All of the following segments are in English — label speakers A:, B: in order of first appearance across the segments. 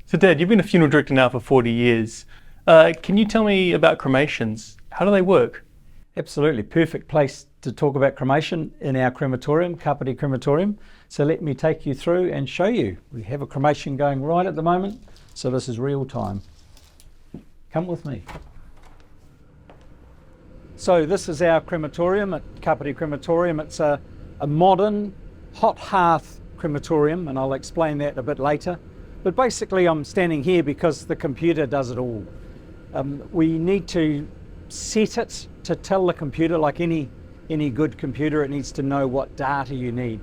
A: So Dad, you've been a funeral director now for 40 years. Can you tell me about cremations? How do they work?
B: Absolutely, perfect place to talk about cremation in our crematorium, Kapiti Crematorium. So let me take you through and show you. We have a cremation going right at the moment, so this is real time. Come with me. So this is our crematorium at Kapiti Crematorium. It's a modern hot hearth crematorium, and I'll explain that a bit later. But basically I'm standing here because the computer does it all. We need to set it to tell the computer, like any good computer, it needs to know what data you need.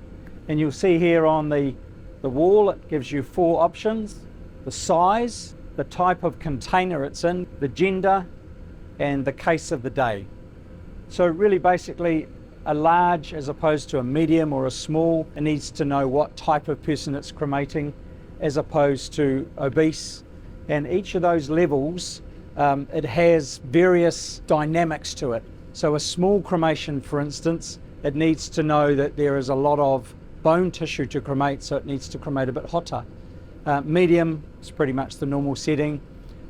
B: And you'll see here on the wall, it gives you 4 options: the size, the type of container it's in, the gender, and the case of the day. So really basically a large as opposed to a medium or a small, it needs to know what type of person it's cremating as opposed to obese. And each of those levels, it has various dynamics to it. So a small cremation, for instance, it needs to know that there is a lot of bone tissue to cremate, so it needs to cremate a bit hotter. Medium is pretty much the normal setting.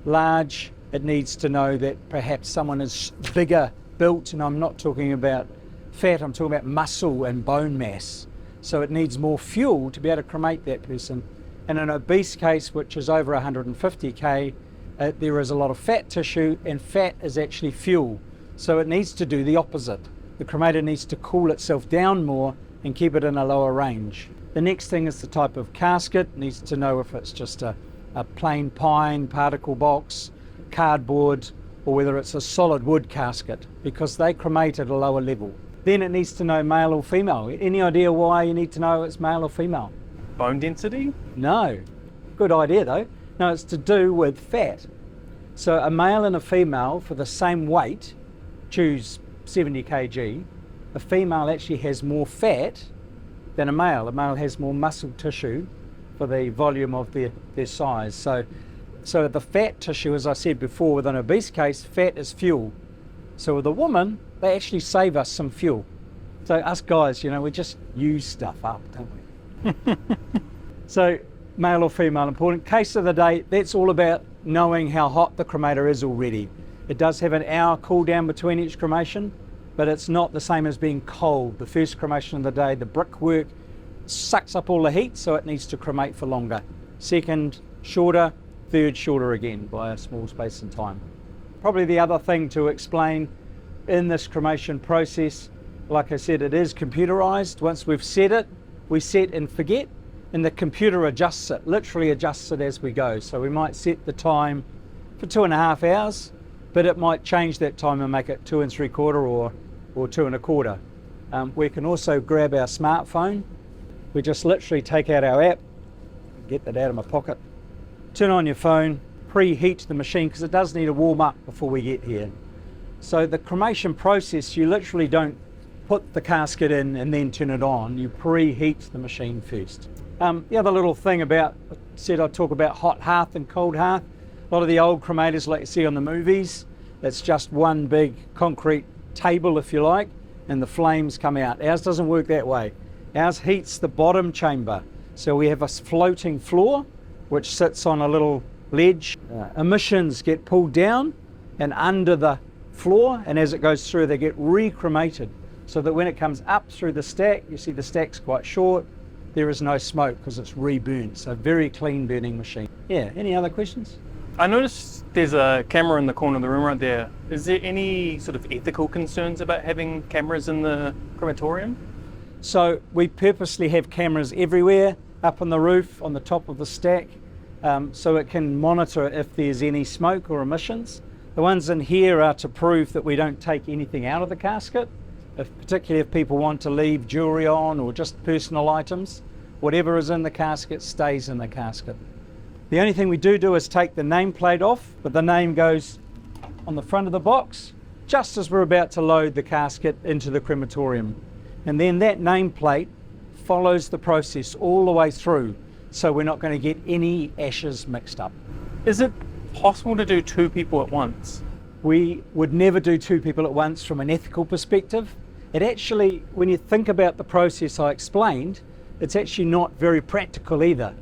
B: Large, it needs to know that perhaps someone is bigger built, and I'm not talking about fat, I'm talking about muscle and bone mass. So it needs more fuel to be able to cremate that person. In an obese case, which is over 150 kg, there is a lot of fat tissue, and fat is actually fuel. So it needs to do the opposite. The cremator needs to cool itself down more and keep it in a lower range. The next thing is the type of casket. It needs to know if it's just a plain pine, particle box, cardboard, or whether it's a solid wood casket, because they cremate at a lower level. Then it needs to know male or female. Any idea why you need to know it's male or female?
A: Bone density?
B: No. Good idea though. No, it's to do with fat. So a male and a female for the same weight, choose 70 kg, a female actually has more fat than a male. A male has more muscle tissue for the volume of their size. So the fat tissue, as I said before, with an obese case, fat is fuel. So with a woman, they actually save us some fuel. So us guys, we just use stuff up, don't we? So male or female, important. Case of the day, that's all about knowing how hot the cremator is already. It does have an hour cool down between each cremation, but it's not the same as being cold. The first cremation of the day, the brickwork sucks up all the heat, so it needs to cremate for longer. Second, shorter. Third, shorter again by a small space in time. Probably the other thing to explain in this cremation process, like I said, it is computerized. Once we've set it, we set and forget, and the computer adjusts it, literally adjusts it as we go. So we might set the time for 2.5 hours, but it might change that time and make it 2 3/4 or 2 1/4. We can also grab our smartphone. We just literally take out our app, get that out of my pocket, turn on your phone, preheat the machine, because it does need to warm up before we get here. So the cremation process, you literally don't put the casket in and then turn it on. You preheat the machine first. The other little thing about, I said I'd talk about hot hearth and cold hearth. A lot of the old cremators, like you see on the movies, it's just one big concrete table, if you like, and the flames come out. Ours doesn't work that way. Ours heats the bottom chamber. So we have a floating floor, which sits on a little ledge. Emissions get pulled down and under the floor, and as it goes through, they get re-cremated, so that when it comes up through the stack, you see the stack's quite short, there is no smoke because it's re-burnt. So very clean burning machine. Yeah, any other questions?
A: I noticed there's a camera in the corner of the room right there. Is there any sort of ethical concerns about having cameras in the crematorium?
B: So we purposely have cameras everywhere, up on the roof, on the top of the stack, so it can monitor if there's any smoke or emissions. The ones in here are to prove that we don't take anything out of the casket, particularly if people want to leave jewellery on or just personal items. Whatever is in the casket stays in the casket. The only thing we do is take the nameplate off, but the name goes on the front of the box just as we're about to load the casket into the crematorium. And then that nameplate follows the process all the way through, so we're not going to get any ashes mixed up.
A: Is it possible to do 2 people at once?
B: We would never do 2 people at once from an ethical perspective. It actually, when you think about the process I explained, it's actually not very practical either.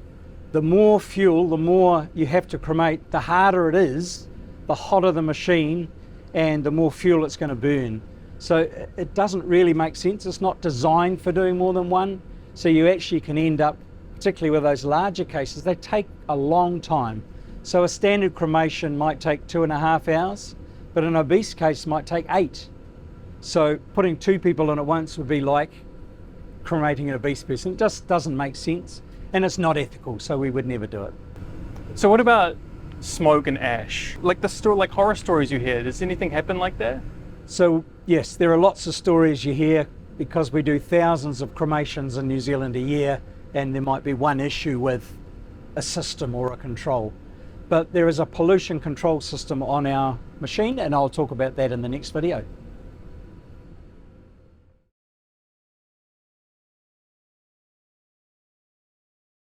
B: The more fuel, the more you have to cremate, the harder it is, the hotter the machine, and the more fuel it's going to burn. So it doesn't really make sense. It's not designed for doing more than one. So you actually can end up, particularly with those larger cases, they take a long time. So a standard cremation might take 2.5 hours, but an obese case might take 8. So putting 2 people in at once would be like cremating an obese person. It just doesn't make sense, and it's not ethical, so we would never do it.
A: So what about smoke and ash? Like like horror stories you hear, does anything happen like that?
B: So yes, there are lots of stories you hear because we do thousands of cremations in New Zealand a year, and there might be one issue with a system or a control. But there is a pollution control system on our machine, and I'll talk about that in the next video.